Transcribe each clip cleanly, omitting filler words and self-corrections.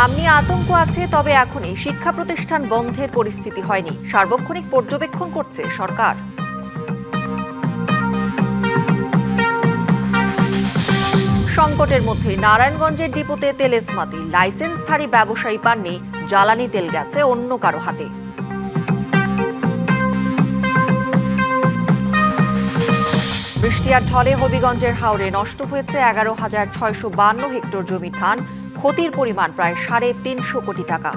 দাম নিয়ে আতঙ্ক আছে, তবে এখনই শিক্ষা প্রতিষ্ঠান বন্ধের পরিস্থিতি হয়নি। সার্বক্ষণিক পর্যবেক্ষণ করছে সরকার। সংকটের মধ্যে নারায়ণগঞ্জের ডিপোতে তেলেসমাতি, লাইসেন্সধারী ব্যবসায়ী পাননি, জ্বালানি তেল গেছে অন্য কারো হাতে। বৃষ্টি আর ঢলে হবিগঞ্জের হাওরে নষ্ট হয়েছে 11,652 হেক্টর জমির ধান, ক্ষতির পরিমাণ প্রায় 350 কোটি টাকা।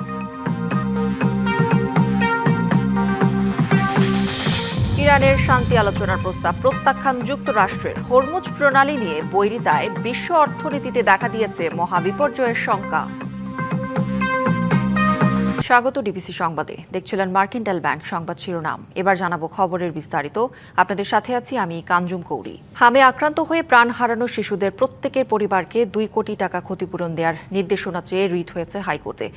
ইরানের শান্তি আলোচনার প্রস্তাব প্রত্যাখ্যান যুক্তরাষ্ট্রের। হরমুজ প্রণালী নিয়ে বৈরিতায় বিশ্ব অর্থনীতিতে দেখা দিয়েছে মহাবিপর্যয়ের শঙ্কা। স্বাগত ডিবিসি সংবাদে। দেখছিলেন মার্কেন্টাইল ব্যাংক সংবাদ শিরোনাম। এবার জানাবো খবরের বিস্তারিত। আপনাদের সাথে আছি আমি কাঞ্জুম কৌরি। হামে আক্রান্ত হয়ে প্রাণ হারানো শিশুদের প্রত্যেকের পরিবারকে 2 কোটি টাকা ক্ষতিপূরণ দেওয়ার নির্দেশনা চেয়ে রিট হয়েছে হাইকোর্টে।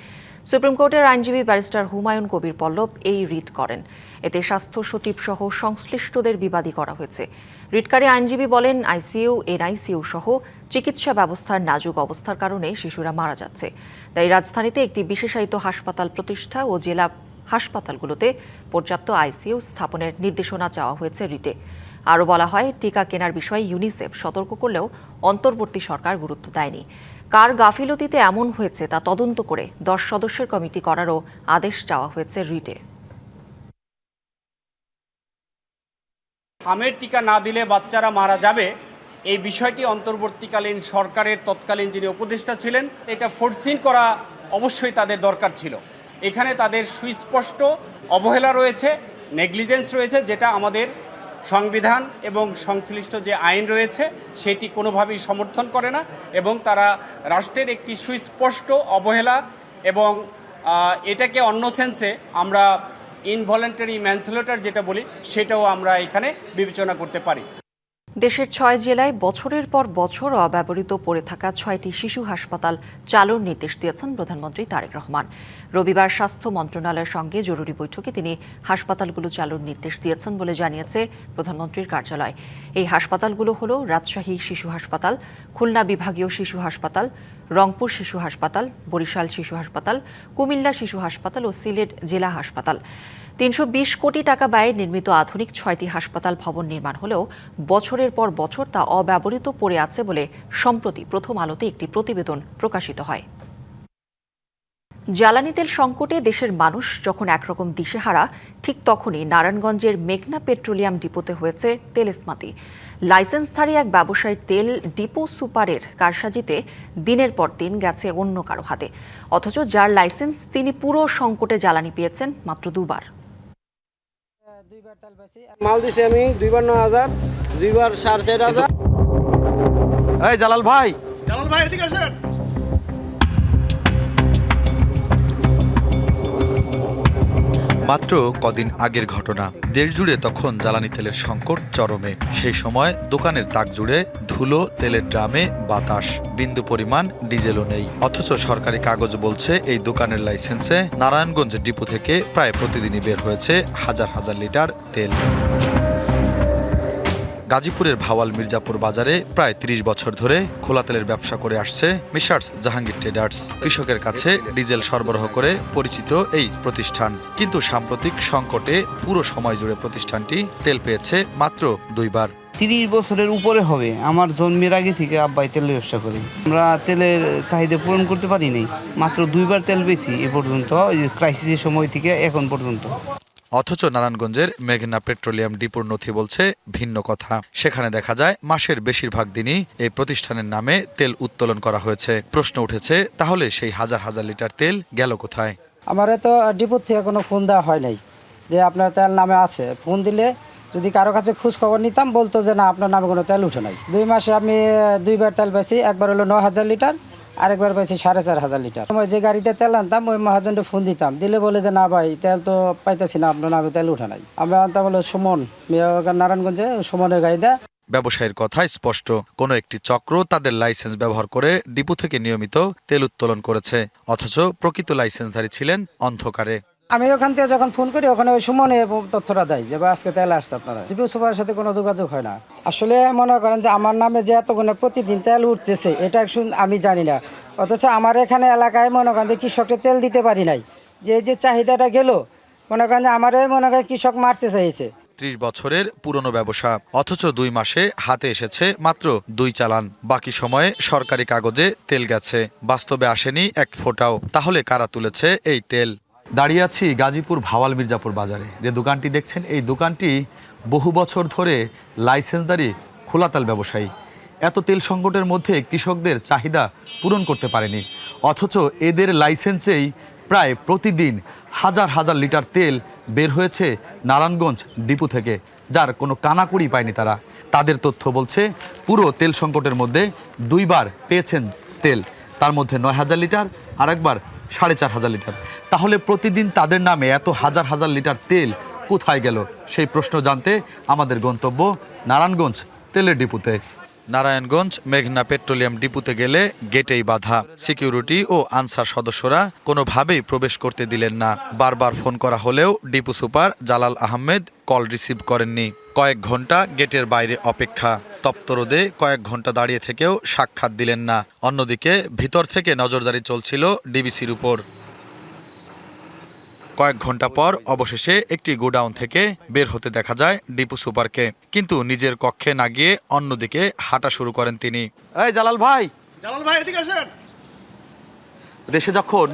সুপ্রিম কোর্টের আইনজীবী ব্যারিস্টার হুমায়ুন কবির পল্লব এই রিট করেন। এতে স্বাস্থ্য সচিব সহ সংশ্লিষ্টদের বিবাদী করা হয়েছে। রিটকারী আইনজীবী বলেন, আইসিইউ, এনআইসিইউ সহ চিকিৎসা ব্যবস্থার নাজুক অবস্থার কারণে শিশুরা মারা যাচ্ছে। তাই রাজধানীতে একটি বিশেষায়িত হাসপাতাল প্রতিষ্ঠা ও জেলা হাসপাতালগুলোতে পর্যাপ্ত আইসিইউ স্থাপনের নির্দেশনা চাওয়া হয়েছে রিটে। আরও বলা হয়, টিকা কেনার বিষয়ে ইউনিসেফ সতর্ক করলেও অন্তর্বর্তী সরকার গুরুত্ব দেয়নি। কার গাফিলতিতে এমন হয়েছে তা তদন্ত করে 10 সদস্যের কমিটি করারও আদেশ চাওয়া হয়েছে রিটে। হামের টিকা না দিলে বাচ্চারা মারা যাবে, এই বিষয়টি অন্তর্বর্তীকালীন সরকারের তৎকালীন যিনি উপদেষ্টা ছিলেন, এটা ফোরসিন করা অবশ্যই তাদের দরকার ছিল। এখানে তাদের সুস্পষ্ট অবহেলা রয়েছে, নেগলিজেন্স রয়েছে, যেটা আমাদের সংবিধান এবং সংশ্লিষ্ট যে আইন রয়েছে সেটি কোনোভাবেই সমর্থন করে না, এবং তারা রাষ্ট্রের একটি সুস্পষ্ট অবহেলা এবং এটাকে অন্য সেন্সে আমরা ইনভলেন্টারি ম্যানস্লেটার যেটা বলি, সেটাও আমরা এখানে বিবেচনা করতে পারি। দেশের 6 জেলায় বছরের পর বছর অব্যবহৃত পড়ে থাকা 6টি শিশু হাসপাতাল চালুর নির্দেশ দিয়েছেন প্রধানমন্ত্রী তারেক রহমান। রবিবার স্বাস্থ্য মন্ত্রণালয়ের সঙ্গে জরুরি বৈঠকে তিনি হাসপাতালগুলো চালুর নির্দেশ দিয়েছেন বলে জানিয়েছে প্রধানমন্ত্রীর কার্যালয়। এই হাসপাতালগুলো হলো রাজশাহী শিশু হাসপাতাল, খুলনা বিভাগীয় শিশু হাসপাতাল, রংপুর শিশু হাসপাতাল, বরিশাল শিশু হাসপাতাল, কুমিল্লা শিশু হাসপাতাল ও সিলেট জেলা হাসপাতাল। 320 কোটি টাকা ব্যয়ে নির্মিত আধুনিক 6টি হাসপাতাল ভবন নির্মাণ হলেও বছরের পর বছর তা অব্যবহৃত পড়ে আছে বলে সম্প্রতি প্রথম আলোতে একটি প্রতিবেদন প্রকাশিত হয়। জ্বালানি তেল সংকটে দেশের মানুষ যখন একরকম দিশেহারা, ঠিক তখনই নারায়ণগঞ্জের মেঘনা পেট্রোলিয়াম ডিপোতে হয়েছে তেলেসমাতি। লাইসেন্সধারী এক ব্যবসায়ীর তেল ডিপো সুপারের কারসাজিতে দিনের পর দিন গেছে অন্য কারো হাতে, অথচ যার লাইসেন্স তিনি পুরো সংকটে জ্বালানি পেয়েছেন মাত্র 2 বার। মাল দিছি আমি 2 বার 9,000, 2 বার 4,500। এই জালাল ভাই এদিকে আসেন। মাত্র কদিন আগের ঘটনা। দেশ জুড়ে তখন জ্বালানি তেলের সংকট চরমে। সেই সময় দোকানের তাক জুড়ে ধুলো, তেলের ড্রামে বাতাস, বিন্দু পরিমাণ ডিজেলও নেই। অথচ সরকারি কাগজ বলছে এই দোকানের লাইসেন্সে নারায়ণগঞ্জ ডিপো থেকে প্রায় প্রতিদিনই বের হয়েছে হাজার হাজার লিটার তেল। গাজীপুরের ভাওয়াল মির্জাপুর বাজারে প্রায় 30 বছর ধরে খোলা তেলের ব্যবসা করে আসছে মিশার্স জাহাঙ্গীর ট্রেডার্স। কৃষকের কাছে ডিজেল সরবরাহ করে পরিচিত এই প্রতিষ্ঠান, কিন্তু সাম্প্রতিক সংকটে পুরো সময় জুড়ে প্রতিষ্ঠানটি তেল পেয়েছে মাত্র 2 বার। 30 বছরের উপরে হবে আমার জন্মের আগে থেকে আব্বাই তেলের ব্যবসা করি। আমরা তেলের চাহিদা পূরণ করতে পারি নাই, মাত্র 2 বার তেল পেয়েছি এ পর্যন্ত, ক্রাইসিসের সময় থেকে এখন পর্যন্ত। অথচ নারায়ণগঞ্জের মেঘনা পেট্রোলিয়াম ডিপোর নথি বলছে ভিন্ন কথা। সেখানে দেখা যায় মাসের বেশিরভাগ দিনই এই প্রতিষ্ঠানের নামে তেল উত্তোলন করা হয়েছে। প্রশ্ন উঠেছে, তাহলে সেই হাজার হাজার লিটার তেল গেল কোথায়? আমার তো ডিপোর থেকে কোনো ফোন দেওয়া হয় নাই যে আপনার তেল নামে আছে। ফোন দিলে যদি কারো কাছে খোঁজ খবর নিতাম, বলতো যে না, আপনার নামে কোনো তেল উঠে নাই। 2 মাসে আমি 2 বার তেল পাইছি। একবার হলো 9,000 লিটার, আরেকবার পাইছি 4,500 লিটার। যে গাড়িতে তেল আনতাম ওই মহাজনকে ফোন দিতাম, দিলে বলে যে না ভাই, তেল তো পাইতেছি না, আপনার নামে তেল উঠে নাই। আমরা আনতাম হলো সুমন, নারায়ণগঞ্জে সুমনের গাড়িতে। ব্যবসায়ীর কথা স্পষ্ট, কোনো একটি চক্র তাদের লাইসেন্স ব্যবহার করে ডিপো থেকে নিয়মিত তেল উত্তোলন করেছে, অথচ প্রকৃত লাইসেন্সধারী ছিলেন অন্ধকারে। আমি ওখান থেকে যখন ফোন করি ওখানে ওই সুমনে তথ্যটা দেয় যে ভাই আজকে তেল আসছে আপনারা ডিপো সুপারের সাথে কোনো যোগাযোগ হয় না। আসলে মনে করেন যে আমার নামে যে এতগুলো প্রতিদিন তেল উঠতেছে এটা আমি জানি না, অথচ আমার এখানে এলাকায় মনে করেন যে কৃষককে তেল দিতে পারি নাই, যে চাহিদাটা গেল মনে করেন যে আমারে মনে করেন কৃষক মারতে চাইছে। ৩০ বছরের পুরনো ব্যবসা, অথচ 2 মাসে হাতে এসেছে মাত্র 2 চালান। বাকি সময়ে সরকারি কাগজে তেল গেছে, বাস্তবে আসেনি এক ফোঁটাও। তাহলে কারা তুলেছে এই তেল? দাঁড়িয়ে আছি গাজীপুর ভাওয়াল মির্জাপুর বাজারে। যে দোকানটি দেখছেন এই দোকানটি বহু বছর ধরে লাইসেন্সধারী খোলা তেল ব্যবসায়ী। এত তেল সংকটের মধ্যে কৃষকদের চাহিদা পূরণ করতে পারেনি, অথচ এদের লাইসেন্সেই প্রায় প্রতিদিন হাজার হাজার লিটার তেল বের হয়েছে নারায়ণগঞ্জ ডিপো থেকে, যার কোনো কানাকড়ি পায়নি তারা। তাদের তথ্য বলছে পুরো তেল সংকটের মধ্যে 2 বার পেয়েছেন তেল, তার মধ্যে 9,000 লিটার আর একবার 4,500 লিটার। তাহলে প্রতিদিন তাদের নামে এত হাজার হাজার লিটার তেল কোথায় গেল? সেই প্রশ্ন জানতে আমাদের গন্তব্য নারায়ণগঞ্জ তেলের ডিপোতে। নারায়ণগঞ্জ মেঘনা পেট্রোলিয়াম ডিপোতে গেলে গেটেই বাধা। সিকিউরিটি ও আনসার সদস্যরা কোনোভাবেই প্রবেশ করতে দিলেন না। বারবার ফোন করা হলেও depot super Jalal Ahmed call receive করেননি। কয়েক ঘন্টা গেটের বাইরে অপেক্ষা, তপ্ত রোদে কয়েক ঘন্টা দাঁড়িয়ে থেকেও সাক্ষাৎ দিলেন না। অন্যদিকে ভিতর থেকে নজরদারি চলছিল ডিবিসির উপর। কয়েক ঘন্টা পর অবশেষে একটি গোডাউন থেকে বের হতে দেখা যায় ডিপো সুপারকে, কিন্তু নিজের কক্ষে না গিয়ে অন্যদিকে হাঁটা শুরু করেন তিনি। এই জালাল ভাই, এদিকে আসেন। দেশে যখন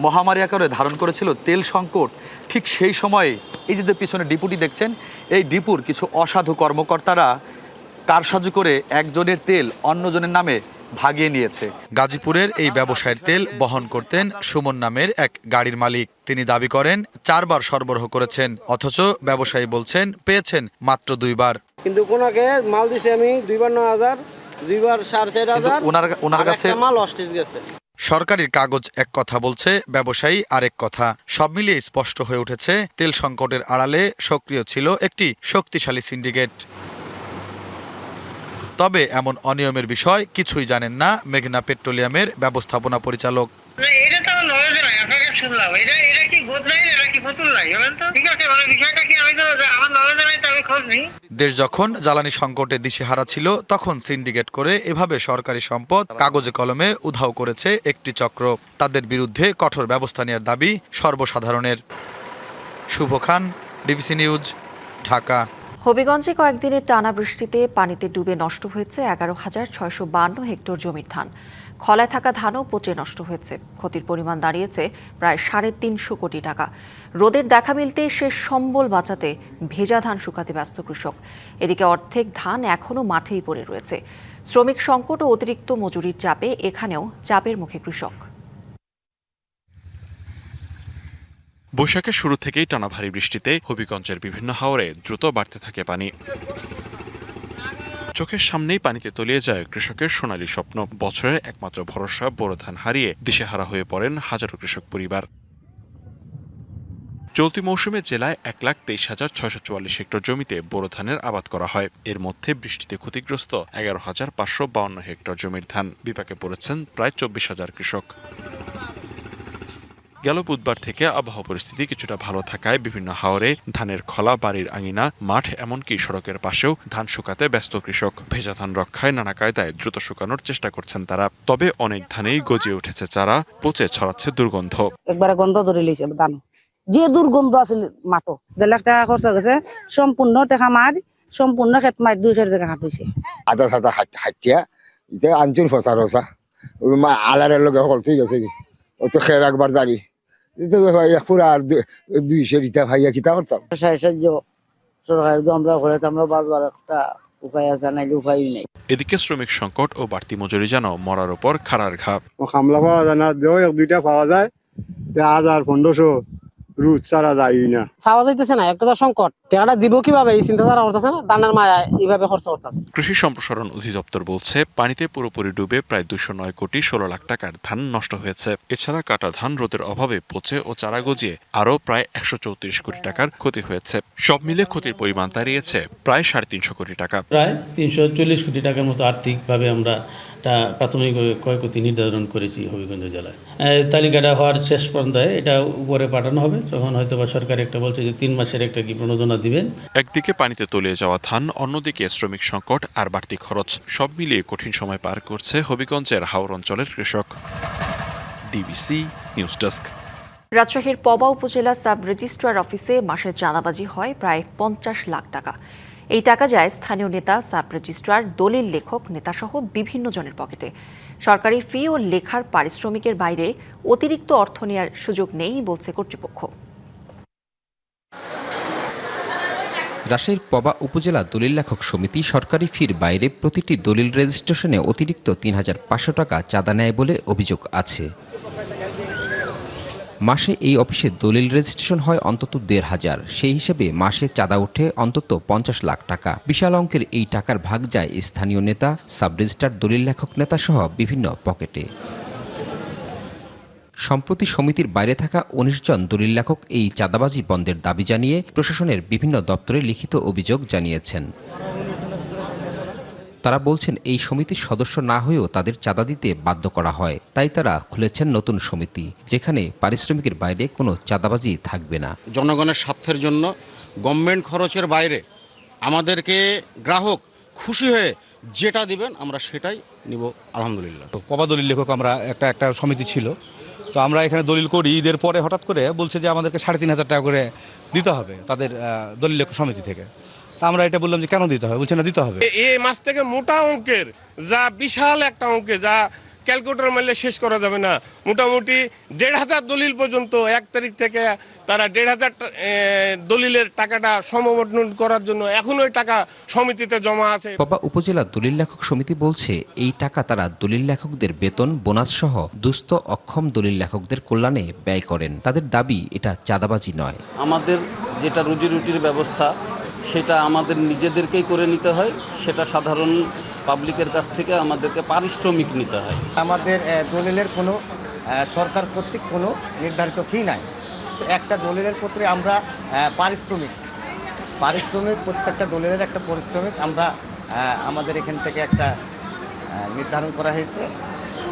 মহামারী আকারে ধারণ করেছিল তেল সংকট, ঠিক সেই সময়ে এই যে পিছনে ডিপুটি দেখছেন, এই ডিপুর কিছু অসাধু কর্মকর্তারা কারসাজি করে একজনের তেল অন্যজনের নামে ভাগিয়ে নিয়েছে। গাজীপুরের এই ব্যবসায়ের তেল বহন করতেন সুমন নামের এক গাড়ির মালিক। তিনি দাবি করেন 4 বার সরবরাহ করেছেন, অথচ ব্যবসায়ী বলছেন পেয়েছেন মাত্র 2 বার। কিন্তু কোনাকে মাল দিছি আমি 2 বার 9,000, 2 বার 4,500, ওনার কাছে মাল অস্টিজ গেছে। সরকারি কাগজ এক কথা বলছে, ব্যবসায়ী আরেক কথা। সব মিলিয়ে স্পষ্ট হয়ে উঠেছে তেল সংকটের আড়ালে সক্রিয় ছিল একটি শক্তিশালী সিন্ডিকেট। তবে এমন অনিয়মের বিষয় কিছুই জানেন না মেঘনা পেট্রোলিয়ামের ব্যবস্থাপনা পরিচালক। দেশ যখন জ্বালানি সংকটে দিশেহারা ছিল, তখন সিন্ডিকেট করে এভাবে সরকারি সম্পদ কাগজে কলমে উধাও করেছে একটি চক্র। তাদের বিরুদ্ধে কঠোর ব্যবস্থা নেওয়ার দাবি সর্বসাধারণের। শুভ খান, ডিবিসি নিউজ, ঢাকা। হবিগঞ্জে কয়েকদিনের টানা বৃষ্টিতে পানিতে ডুবে নষ্ট হয়েছে 11,652 হেক্টর জমির ধান। খলায় থাকা ধানও পচে নষ্ট হয়েছে। ক্ষতির পরিমাণ দাঁড়িয়েছে প্রায় 350 কোটি টাকা। রোদের দেখা মিলতে শেষ সম্বল বাঁচাতে ভেজা ধান শুকাতে ব্যস্ত কৃষক। এদিকে অর্ধেক ধান এখনও মাঠেই পড়ে রয়েছে। শ্রমিক সংকট ও অতিরিক্ত মজুরির চাপে এখানেও চাপের মুখে কৃষক। বৈশাখের শুরু থেকেই টানা ভারী বৃষ্টিতে হবিগঞ্জের বিভিন্ন হাওরে দ্রুত বাড়তে থাকে পানি। চোখের সামনেই পানিতে তলিয়ে যায় কৃষকের সোনালী স্বপ্ন। বছরের একমাত্র ভরসা বোরো ধান হারিয়ে দিশেহারা হয়ে পড়েন হাজারো কৃষক পরিবার। চলতি মৌসুমে জেলায় 1,23,644 হেক্টর জমিতে বোরো ধানের আবাদ করা হয়। এর মধ্যে বৃষ্টিতে ক্ষতিগ্রস্ত 11,552 হেক্টর জমির ধান। বিপাকে পড়েছেন প্রায় 24,000 কৃষক। গেল বুধবার থেকে আবহাওয়া পরিস্থিতি কিছুটা ভালো থাকায় বিভিন্ন হাওরে ধানের খলা, বাড়ির আঙিনা, মাঠ, এমনকি সড়কের পাশেও ধান শুকাতে ব্যস্ত কৃষক। ভেজা ধান রক্ষায় নানা কায়দায় দ্রুত শুকানোর চেষ্টা করছেন তারা। তবে অনেক ধানেই গজিয়ে উঠেছে চারা, পচে ছড়াচ্ছে দুর্গন্ধ। একবারে গন্ধ ধরে লিছে ধান, যে দুর্গন্ধ আছে মাঠো। 1.5 লাখ টাকা খরচ গেছে, সম্পূর্ণ টাকা মার, সম্পূর্ণ ক্ষেত মার 200 জায়গা হাঁটুইছে। আধা সাদা হাঁটিয়া এটা আঞ্চল ফসা রসা আলারের লগে সকল ঠিক আছে কি ও তো খের একবার জারি পুরা আর 200 রিটা ভাইয়া কিতা করতাম। সাহায্য সরকার আমরা ঘরে আমরা বাজবার একটা উপায় আছে, নাইলে উপায় নেই। এদিকে শ্রমিক সংকট ও বাড়তি মজুরি যেন মরার উপর খাড়ার ঘা। খামলা পাওয়া যায় না, দেও 1-2টা পাওয়া যায়, 1000-1500 রুট ছাড়া যায় না। পাওয়া যাইতেছে না, একটা সংকট। টাকাটা দিব কিভাবে এই চিন্তাধারা করতেছে না, দানের মায়া এইভাবে খরচ করতেছে। কৃষি সম্প্রসারণ অধিদপ্তর বলছে পানিতে পুরোপুরি ডুবে প্রায় 209 কোটি 16 লাখ টাকার ধান নষ্ট হয়েছে। এছাড়া কাটা ধান রোদের অভাবে পচে ও চারা গজিয়ে আরও প্রায় 134 কোটি টাকার ক্ষতি হয়েছে। সব মিলে ক্ষতির পরিমাণ দাঁড়িয়েছে প্রায় 350 কোটি টাকা। প্রায় 340 কোটি টাকার মতো আর্থিকভাবে আমরা প্রাথমিক ক্ষয়ক্ষতি নির্ধারণ করেছি হবিগঞ্জ জেলায়। তালিকাটা হওয়ার শেষ পর্যায়ে এটা উপরে পাঠানো হবে। তখন হয়তো বা সরকার একটা বলছে যে 3 মাসের একটা কি প্রণোদনা দিবেন। একদিকে পানিতে তলিয়ে যাওয়া ধান, অন্যদিকে শ্রমিক সংকট আর বাড়তি খরচ, সব মিলিয়ে কঠিন সময় পার করছে হবিগঞ্জের হাওর অঞ্চলের কৃষক। DBC news desk. রাজশাহীর পবা উপজেলা সাব রেজিস্ট্রার অফিসে মাসে চাঁদাবাজি হয় প্রায় 50 লাখ টাকা। এই টাকা যায় স্থানীয় নেতা, সাব রেজিস্ট্রার, দলিল লেখক, নেতাসহ বিভিন্ন জনের পকেটে। সরকারি ফি ও লেখার পারিশ্রমিকের বাইরে অতিরিক্ত অর্থ নেওয়ার সুযোগ নেই বলছে কর্তৃপক্ষ। রাজশাহীর পবা উপজেলা দলিল লেখক সমিতি সরকারি ফির বাইরে প্রতিটি দলিল রেজিস্ট্রেশনে অতিরিক্ত ৩৫০০ টাকা চাঁদা নেয় বলে অভিযোগ আছে। মাসে এই অফিসে দলিল রেজিস্ট্রেশন হয় অন্তত ১৫০০। সেই হিসেবে মাসে চাঁদা ওঠে অন্তত ৫০ লাখ টাকা। বিশাল অঙ্কের এই টাকার ভাগ যায় স্থানীয় নেতা, সাব রেজিস্ট্রার, দলিল লেখক, নেতা সহ বিভিন্ন পকেটে। সম্প্রতি সমিতির বাইরে থাকা ১৯ জন দলিল লেখক এই চাঁদাবাজি বন্ধের দাবি জানিয়ে প্রশাসনের বিভিন্ন দপ্তরে লিখিত অভিযোগ জানিয়েছেন। তারা বলছেন এই সমিতির সদস্য না হয়েও তাদের চাঁদা দিতে বাধ্য করা হয়, তাই তারা খুলেছেন নতুন সমিতি, যেখানে পারিশ্রমিকের বাইরে কোনো চাঁদাবাজি থাকবে না। জনগণের স্বার্থের জন্য গভর্নমেন্ট খরচের বাইরে আমাদেরকে গ্রাহক খুশি হয়ে যেটা দিবেন আমরা সেটাই নিব, আলহামদুলিল্লাহ। পবা দলিল লেখক আমরা একটা সমিতি ছিল, তো আমরা এখানে দলিল করি। ঈদের পরে হঠাৎ করে বলছে যে আমাদেরকে ৩৫০০ টাকা করে দিতে হবে তাদের দলিল লেখক সমিতি থেকে। তা আমরা এটা বললাম যে কেন দিতে হবে, বলছে না দিতে হবে। এই মাস থেকে মোটা অঙ্কের, যা বিশাল একটা অঙ্কে, যা ক্যালকুলেটর মারলে শেষ করা যাবে না, মোটামুটি ১৫০০ দলিল পর্যন্ত ১ তারিখ থেকে তারা ১৫০০ দলিলের টাকাটা সমবন্টন করার জন্য এখনো টাকা সমিতিতে জমা আছে। পবা উপজেলা দলিল লেখক সমিতি বলছে এই টাকা তারা দলিল লেখকদের বেতন, বোনাস সহ দুস্থ অক্ষম দলিল লেখকদের কল্যাণে ব্যয় করেন। তাদের দাবি এটা চাঁদাবাজি নয়। আমাদের যেটা রুজি রুটির ব্যবস্থা সেটা আমাদের নিজেদেরকেই করে নিতে হয়, সেটা সাধারণ পাবলিকের কাছ থেকে আমাদেরকে পারিশ্রমিক নিতে হয়। আমাদের দলিলের কোনো সরকার কর্তৃক কোনো নির্ধারিত ফি নাই। তো একটা দলিলের প্রতি আমরা পারিশ্রমিক প্রত্যেকটা দলিলের একটা পারিশ্রমিক আমরা আমাদের এখান থেকে একটা নির্ধারণ করা হয়েছে,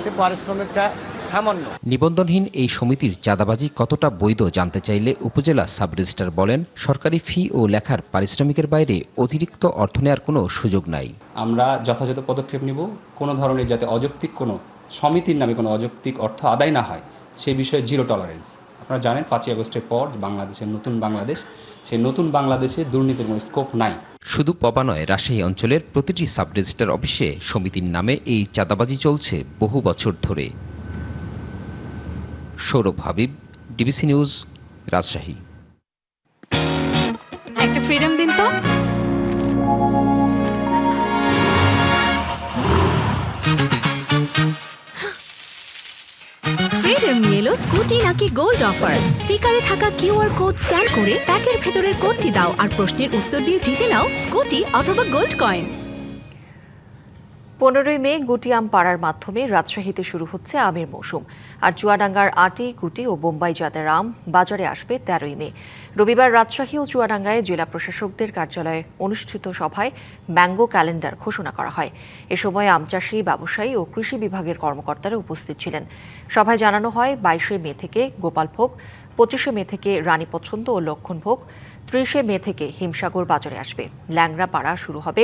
সে পারিশ্রমিকটা সামান্য। নিবন্ধনহীন এই সমিতির চাঁদাবাজি কতটা বৈধ জানতে চাইলে উপজেলা সাব রেজিস্ট্রার বলেন, সরকারি ফি ও লেখার পারিশ্রমিকের বাইরে অতিরিক্ত অর্থ নেওয়ার কোনো সুযোগ নাই। আমরা যথাযথ পদক্ষেপ নিব, কোনো ধরনের যাতে অযৌক্তিক কোনো সমিতির নামে কোনো অযৌক্তিক অর্থ আদায় না হয় সেই বিষয়ে জিরো টলারেন্স। আপনারা জানেন ৫ই আগস্টের পর বাংলাদেশের নতুন বাংলাদেশ, সেই নতুন বাংলাদেশে দুর্নীতির কোনো স্কোপ নাই। শুধু পবা নয়, রাজশাহী অঞ্চলের প্রতিটি সাব রেজিস্ট্রার অফিসে সমিতির নামে এই চাঁদাবাজি চলছে বহু বছর ধরে। Sourav Habib, DBC news, Rajshahi. একটা ফ্রিডম দিন তো। ফ্রিডম নিয়ে এলো স্কুটি নাকি গোল্ড অফার। স্টিকারে থাকা কিউআর কোড স্ক্যান করে প্যাকের ভেতরের কোডটি দাও আর প্রশ্নের উত্তর দিয়ে জিতে নাও স্কুটি অথবা গোল্ড কয়েন। 15ই মে গুটি আম পাড়ার মাধ্যমে রাজশাহীতে শুরু হচ্ছে আমের মৌসুম। আর চুয়াডাঙ্গার আটি, গুটি ও বোম্বাই জাতের আম বাজারে আসবে 13ই মে। রবিবার রাজশাহী ও চুয়াডাঙ্গায় জেলা প্রশাসকদের কার্যালয়ে অনুষ্ঠিত সভায় ম্যাঙ্গো ক্যালেন্ডার ঘোষণা করা হয়। এ সময় আম চাষি, ব্যবসায়ী ও কৃষি বিভাগের কর্মকর্তারা উপস্থিত ছিলেন। সভায় জানানো হয় 22শে মে থেকে গোপালভোগ, 25শে মে থেকে রানী পছন্দ ও লক্ষণভোগ, 30শে মে থেকে হিমসাগর বাজারে আসবে। ল্যাংড়া পাড়া শুরু হবে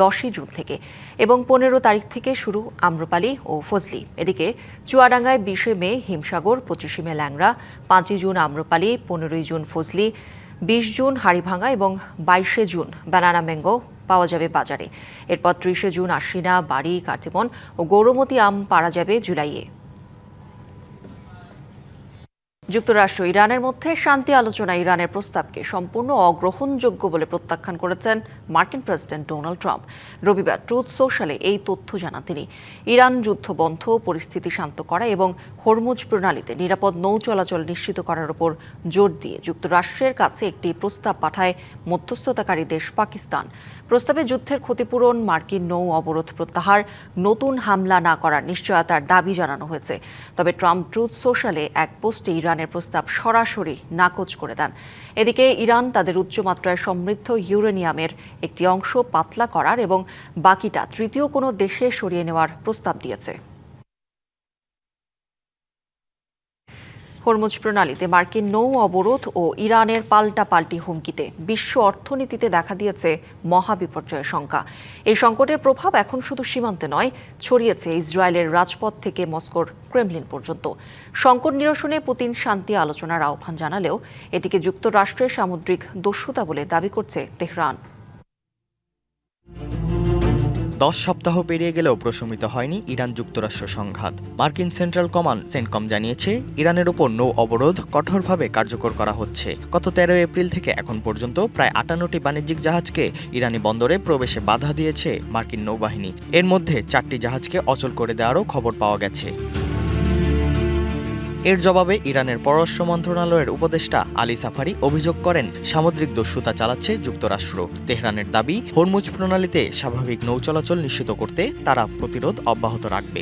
10ই জুন থেকে এবং 15 তারিখ থেকে শুরু আম্রপালি ও ফজলি। এদিকে চুয়াডাঙ্গায় 20শে মে হিমসাগর, 25শে মে ল্যাংড়া, 5ই জুন আম্রপালি, 15ই জুন ফজলি, 20 জুন হাড়িভাঙা এবং 22শে জুন বানানা ম্যাঙ্গো পাওয়া যাবে বাজারে। এরপর 30শে জুন আশ্বিনা, বাড়ি, কাটিমন ও গৌরমতী আম পাওয়া যাবে জুলাইয়ে। যুক্তরাষ্ট্র ইরানের মধ্যে শান্তি আলোচনা ইরানের প্রস্তাবকে সম্পূর্ণ অগ্রহণযোগ্য বলে প্রত্যাখ্যান করেছেন মার্কিন প্রেসিডেন্ট ডোনাল্ড ট্রাম্প। রবিবার ট্রুথ সোশ্যালে এই তথ্য জানান তিনি। ইরান যুদ্ধ বন্ধ, পরিস্থিতি শান্ত করা এবং হরমুজ প্রণালীতে নিরাপদ নৌ চলাচল নিশ্চিত করার উপর জোর দিয়ে যুক্তরাষ্ট্রের কাছে একটি প্রস্তাব পাঠায় মধ্যস্থতাকারী দেশ পাকিস্তান। প্রস্তাবে যুদ্ধের ক্ষতিপূরণ, মার্কিন নৌ অবরোধ প্রত্যাহার, নতুন হামলা না করার নিশ্চয়তার দাবি জানানো হয়েছে। তবে ট্রাম্প ট্রুথ সোশ্যালে এক পোস্টে ইরানের প্রস্তাব সরাসরি নাকচ করে দেন। এদিকে ইরান তাদের উচ্চমাত্রায় সমৃদ্ধ ইউরেনিয়ামের একটি অংশ পাতলা করার এবং বাকিটা তৃতীয় কোনো দেশে সরিয়ে নেওয়ার প্রস্তাব দিয়েছে। হরমুজ প্রণালীতে মার্কিন নৌ অবরোধ ও ইরানের পাল্টাপাল্টি হুমকিতে বিশ্ব অর্থনীতিতে দেখা দিয়েছে মহাবিপর্যয়ের শঙ্কা। এই সংকটের প্রভাব এখন শুধু সীমান্তে নয়, ছড়িয়েছে ইসরায়েলের রাজপথ থেকে মস্কোর ক্রেমলিন পর্যন্ত। সংকট নিরসনে পুতিন শান্তি আলোচনার আহ্বান জানালেও এটিকে যুক্তরাষ্ট্রের সামুদ্রিক দস্যুতা বলে দাবি করছে তেহরান। 10 সপ্তাহ পেরিয়ে গেলেও প্রশমিত হয়নি ইরান যুক্তরাষ্ট্র সংঘাত। মার্কিন সেন্ট্রাল কমান্ড সেন্টকম জানিয়েছে, ইরানের ওপর নৌ অবরোধ কঠোরভাবে কার্যকর করা হচ্ছে। গত 13 এপ্রিল থেকে এখন পর্যন্ত প্রায় 58টি বাণিজ্যিক জাহাজকে ইরানি বন্দরে প্রবেশে বাধা দিয়েছে মার্কিন নৌবাহিনী। এর মধ্যে 4টি জাহাজকে অচল করে দেওয়ারও খবর পাওয়া গেছে। এর জবাবে ইরানের পররাষ্ট্র মন্ত্রণালয়ের উপদেষ্টা আলী সাফারি অভিযোগ করেন, সামুদ্রিক দস্যুতা চালাচ্ছে যুক্তরাষ্ট্র। তেহরানের দাবি, হরমুজ প্রণালীতে স্বাভাবিক নৌ চলাচল নিশ্চিত করতে তারা প্রতিরোধ অব্যাহত রাখবে।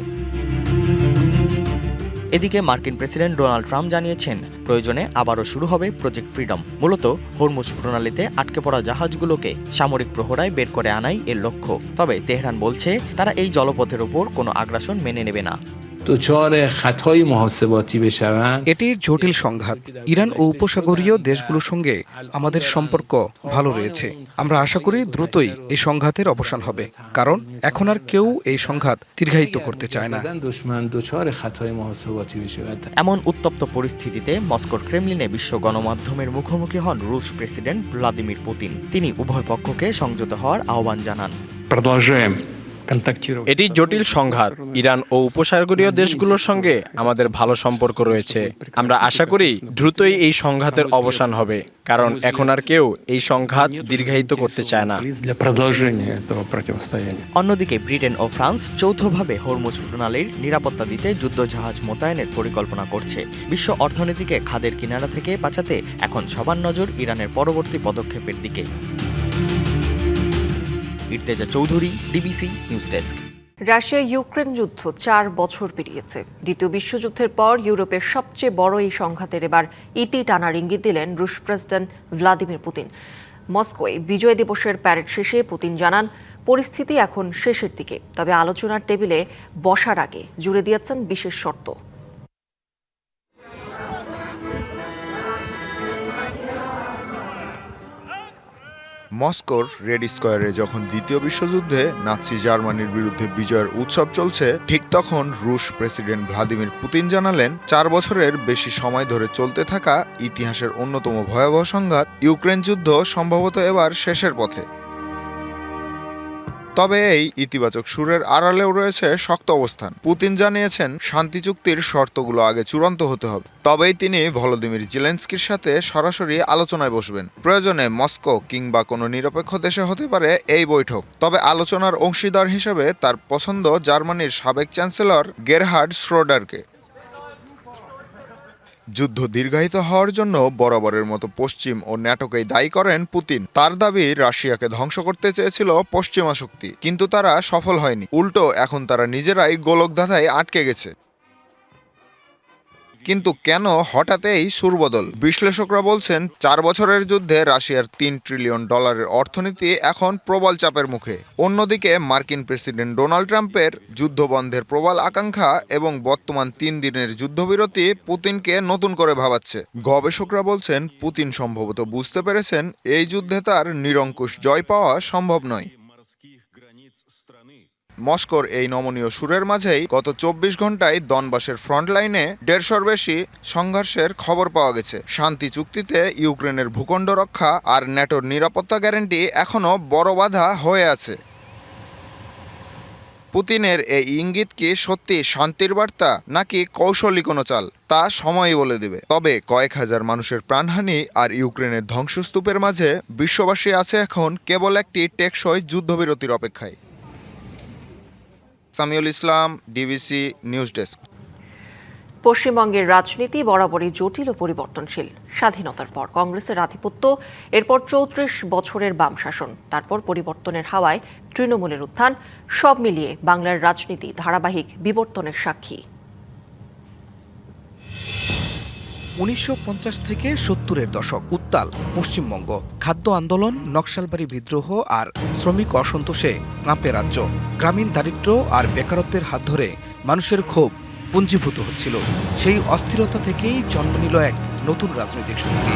এদিকে মার্কিন প্রেসিডেন্ট ডোনাল্ড ট্রাম্প জানিয়েছেন, প্রয়োজনে আবারও শুরু হবে প্রজেক্ট ফ্রিডম। মূলত হরমুজ প্রণালীতে আটকে পড়া জাহাজগুলোকে সামরিক প্রহরায় বের করে আনাই এর লক্ষ্য। তবে তেহরান বলছে, তারা এই জলপথের উপর কোনো আগ্রাসন মেনে নেবে না। এটির জটিল সংঘাত। ইরান ও উপসাগরীয় দেশগুলোর সঙ্গে আমাদের সম্পর্ক ভালো রয়েছে। আমরা আশা করি দ্রুতই এই সংঘাতের অবসান হবে, কারণ এখন আর কেউ এই সংঘাত দীর্ঘায়িত করতে চায় না। এমন উত্তপ্ত পরিস্থিতিতে মস্কোর ক্রেমলিনে বিশ্ব গণমাধ্যমের মুখোমুখি হন রুশ প্রেসিডেন্ট ভ্লাদিমির পুতিন। তিনি উভয় পক্ষকে সংযত হওয়ার আহ্বান জানান। এটি জটিল সংঘাত। ইরান ও উপসাগরীয় দেশগুলোর সঙ্গে আমাদের ভালো সম্পর্ক রয়েছে। আমরা আশা করি দ্রুতই এই সংঘাতের অবসান হবে, কারণ এখন আর কেউ এই সংঘাত দীর্ঘায়িত করতে চায় না। অন্যদিকে ব্রিটেন ও ফ্রান্স যৌথভাবে হরমুজ প্রণালীর নিরাপত্তা দিতে যুদ্ধজাহাজ মোতায়েনের পরিকল্পনা করছে। বিশ্ব অর্থনীতিকে খাদের কিনারা থেকে বাঁচাতে এখন সবার নজর ইরানের পরবর্তী পদক্ষেপের দিকে। Irteza Chowdhury, DBC news desk. রাশিয়া ইউক্রেন যুদ্ধ 4 বছর পেরিয়েছে। দ্বিতীয় বিশ্বযুদ্ধের পর ইউরোপের সবচেয়ে বড় এই সংঘাতের এবার ইতি টানার ইঙ্গিত দিলেন রুশ প্রেসিডেন্ট ভ্লাদিমির পুতিন। মস্কোয় বিজয় দিবসের প্যারেড শেষে পুতিন জানান, পরিস্থিতি এখন শেষের দিকে, তবে আলোচনার টেবিলে বসার আগে জুড়ে দিয়েছেন বিশেষ শর্ত। মস্কোর রেড স্কোয়ারে যখন দ্বিতীয় বিশ্বযুদ্ধে নাৎসি জার্মানির বিরুদ্ধে বিজয়ের উৎসব চলছে, ঠিক তখন রুশ প্রেসিডেন্ট ভ্লাদিমির পুতিন জানালেন, 4 বছরের বেশি সময় ধরে চলতে থাকা ইতিহাসের অন্যতম ভয়াবহ সংঘাত ইউক্রেন যুদ্ধ সম্ভবত এবার শেষের পথে। তবে এই ইতিবাচক সুরের আড়ালেও রয়েছে শক্ত অবস্থান। পুতিন জানিয়েছেন, শান্তি চুক্তির শর্তগুলো আগে চূড়ান্ত হতে হবে, তবেই তিনি ভলোদিমির জেলেনস্কির সাথে সরাসরি আলোচনায় বসবেন। প্রয়োজনে মস্কো কিংবা কোনো নিরপেক্ষ দেশে হতে পারে এই বৈঠক। তবে আলোচনার অংশীদার হিসেবে তার পছন্দ জার্মানির সাবেক চ্যান্সেলর গেরহার্ড শ্রোডারকে। যুদ্ধ দীর্ঘায়িত হওয়ার জন্য বরাবরের মতো পশ্চিম ও ন্যাটোকেই দায়ী করেন পুতিন। তার দাবি, রাশিয়াকে ধ্বংস করতে চেয়েছিল পশ্চিমা শক্তি, কিন্তু তারা সফল হয়নি। উল্টো এখন তারা নিজেরাই গোলকধাঁধায় আটকে গেছে। কিন্তু কেন হঠাৎ এই সুরবদল? বিশ্লেষকরা বলছেন, 4 বছরের যুদ্ধে রাশিয়ার $3 ট্রিলিয়ন অর্থনীতি এখন প্রবল চাপের মুখে। অন্যদিকে মার্কিন প্রেসিডেন্ট ডোনাল্ড ট্রাম্পের যুদ্ধবন্ধের প্রবল আকাঙ্ক্ষা এবং বর্তমান 3 দিনের যুদ্ধবিরতি পুতিনকে নতুন করে ভাবাচ্ছে। গবেষকরা বলছেন, পুতিন সম্ভবত বুঝতে পেরেছেন, এই যুদ্ধে তার নিরঙ্কুশ জয় পাওয়া সম্ভব নয়। মস্কোর এই নমনীয় সুরের মাঝেই গত 24 ঘন্টায় দনবাসের ফ্রন্টলাইনে 150-র বেশি সংঘর্ষের খবর পাওয়া গেছে। শান্তি চুক্তিতে ইউক্রেনের ভূখণ্ড রক্ষা আর ন্যাটোর নিরাপত্তা গ্যারান্টি এখনও বড় বাধা হয়ে আছে। পুতিনের এই ইঙ্গিত কি সত্যি শান্তির বার্তা, নাকি কৌশলী কোনো চাল, তা সময়ই বলে দেবে। তবে কয়েক হাজার মানুষের প্রাণহানি আর ইউক্রেনের ধ্বংসস্তূপের মাঝে বিশ্ববাসী আছে এখন কেবল একটি টেকসই যুদ্ধবিরতির অপেক্ষায়। সামিউল ইসলাম, ডিবিসি নিউজ ডেস্ক। পশ্চিমবঙ্গের রাজনীতি বরাবরই জটিল ও পরিবর্তনশীল। স্বাধীনতার পর কংগ্রেসের আধিপত্য, এরপর 34 বছরের বাম শাসন, তারপর পরিবর্তনের হাওয়ায় তৃণমূলের উত্থান, সব মিলিয়ে বাংলার রাজনীতি ধারাবাহিক বিবর্তনের সাক্ষী। 1950 থেকে 70-এর দশক, উত্তাল পশ্চিমবঙ্গ, খাদ্য আন্দোলন, নকশালবাড়ি বিদ্রোহ আর শ্রমিক অসন্তোষে কাঁপে রাজ্য। গ্রামীণ দারিদ্র্য আর বেকারত্বের হাত ধরে মানুষের ক্ষোভ পুঞ্জীভূত হচ্ছিল। সেই অস্থিরতা থেকেই জন্ম নিল এক নতুন রাজনৈতিক শক্তি।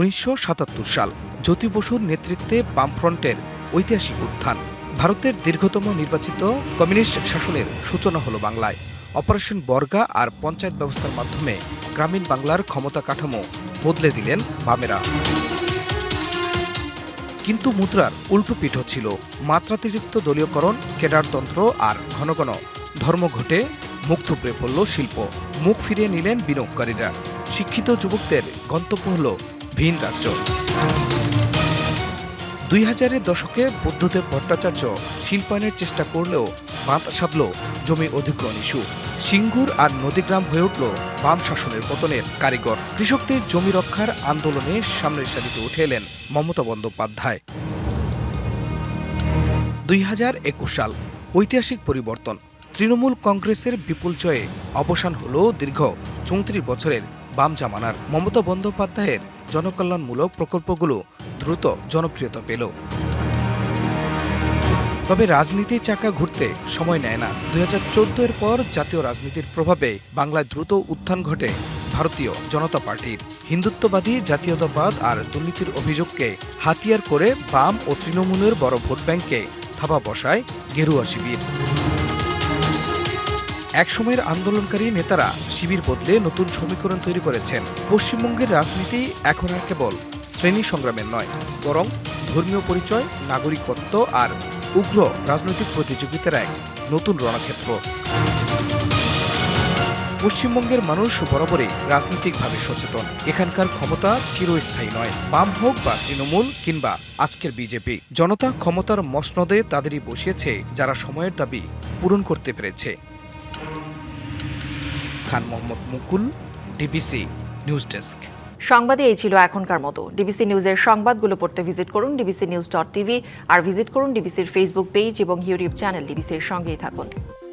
1977 সাল জ্যোতি বসুর নেতৃত্বে বামফ্রন্টের ঐতিহাসিক উত্থান। ভারতের দীর্ঘতম নির্বাচিত কমিউনিস্ট শাসনের সূচনা হলো বাংলায়। অপারেশন বর্গা আর পঞ্চায়েত ব্যবস্থার মাধ্যমে গ্রামীণ বাংলার ক্ষমতা কাঠামো বদলে দিলেন বামেরা। কিন্তু মুদ্রার উল্টো পিঠ ছিল মাত্রাতিরিক্ত দলীয়করণ, কেডারতন্ত্র আর ঘন ঘন ধর্মঘটে মুখ থুবড়ে পড়ল শিল্প। মুখ ফিরিয়ে নিলেন বিনিয়োগকারীরা। শিক্ষিত যুবকদের গন্তব্য হল ভিন রাজ্য। 2000-এর দশকে বুদ্ধদেব ভট্টাচার্য শিল্পায়নের চেষ্টা করলেও বাঁধ সাধল জমি অধিগ্রহণ ইস্যু। সিঙ্গুর আর নদীগ্রাম হয়ে উঠল বাম শাসনের পতনের কারিগর। কৃষকদের জমি রক্ষার আন্দোলনে সামনের সারিতে উঠে এলেন মমতা বন্দ্যোপাধ্যায়। 2021 সাল ঐতিহাসিক পরিবর্তন। তৃণমূল কংগ্রেসের বিপুল জয়ে অবসান হল দীর্ঘ 34 বছরের বাম জামানার। মমতা বন্দ্যোপাধ্যায়ের জনকল্যাণমূলক প্রকল্পগুলো দ্রুত জনপ্রিয়তা পেল। তবে রাজনীতির চাকা ঘুরতে সময় নেয় না। 2014-এর পর জাতীয় রাজনীতির প্রভাবে বাংলায় দ্রুত উত্থান ঘটে ভারতীয় জনতা পার্টির। হিন্দুত্ববাদী জাতীয়তাবাদ আর দুর্নীতির অভিযোগকে হাতিয়ার করে বাম ও তৃণমূলের বড় ভোট ব্যাংকে থাবা বসায় গেরুয়া শিবির। একসময়ের আন্দোলনকারী নেতারা শিবির বদলে নতুন সমীকরণ তৈরি করেছেন। পশ্চিমবঙ্গের রাজনীতি এখন আর কেবল শ্রেণী সংগ্রামের নয়, বরং ধর্মীয় পরিচয়, নাগরিকত্ব আর উগ্র রাজনৈতিক প্রতিযোগিতার এক নতুন রণক্ষেত্র। পশ্চিমবঙ্গের মানুষ বরাবরই রাজনৈতিকভাবে সচেতন। এখানকার ক্ষমতা চিরস্থায়ী নয়, বাম হোক বা তৃণমূল কিংবা আজকের বিজেপি। জনতা ক্ষমতার মসনদে তাদেরই বসিয়েছে যারা সময়ের দাবি পূরণ করতে পেরেছে। খান মোহাম্মদ মুকুল, ডিবিসি নিউজ ডেস্ক। সংবাদে এই ছিল এখনকার মতো। ডিবিসি নিউজের সংবাদগুলো পড়তে ভিজিট করুন dbcnews.tv আর ভিজিট করুন ডিবিসির ফেসবুক পেজ এবং ইউটিউব চ্যানেল। ডিবিসির সঙ্গেই থাকুন।